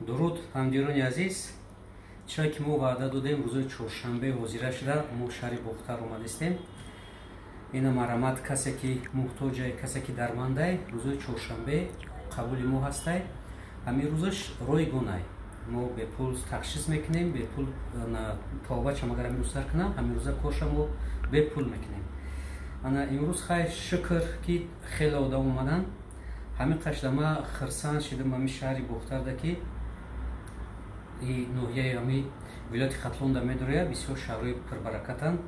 Дуруд ҳамдиёни азиз, чиро ки мо ваъда додем рӯзои чоршанбе ҳозира шуда мо шаҳри Бухтар омадастем. Ина марамат касе ки муҳтоҷае, касе ки дармандае, рӯзои чоршанбе қабули мо ҳастае. Ҳамин рӯзаш ройгонае. Мо бепул тахшис мекунем, бепул тавбачам агар ҳамин рӯз сар кунам, ҳамин рӯза коршам мо бепул мекунем. Ана имрӯз хай шукр ки хеле одам омадан. Ҳамин қашлама хирсанд шидам ҳамин шаҳри Бухтарда ки и ноҳияи ҳамин вилояти Хатлонда медорая бисёр шаҳрҳои пурбаракатанд.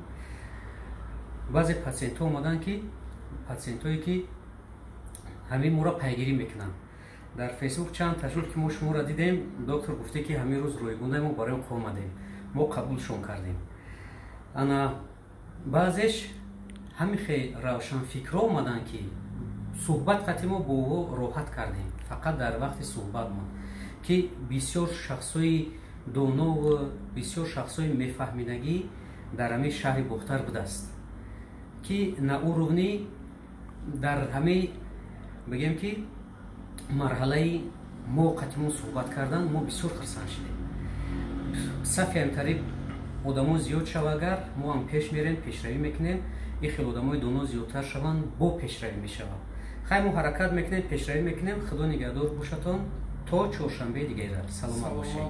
баъзе патсиентҳо омадан ки патсиентҳое ки ҳамин моро пайгирӣ мекунанд. Дар фейсбук чанд тажрибе ки мо шуморо дидем, доктор гуфте ки ҳамин рӯз ройгонаи мо барои он омадем, мо қабулшон кардем. Ана баъзеш ҳамин хе равшанфикрҳо омадан ки суҳбат қати мо бо ӯ роҳат кардем, фақат дар вақти суҳбат мон ки бисёр шахсои донову бисёр шахсои мефаҳмидагӣ дар ҳамин шаҳри Бухтар будааст ки на уровни дар ҳамин бигем ки марҳалаи мо қатимон суҳбат кардан мо бисёр хирсанд шудем. сафи ҳамин одамон зиёд шава агар мо ҳам пеш мерем, пешравӣ мекунем, ин хел одамои доно зиёдтар шаванд, бо пешравӣ мешавад. хай мо ҳаракат мекунем, пешравӣ мекунем. Худо нигаҳдор бошатон то чоршанбеи дигар. Саломат бошед.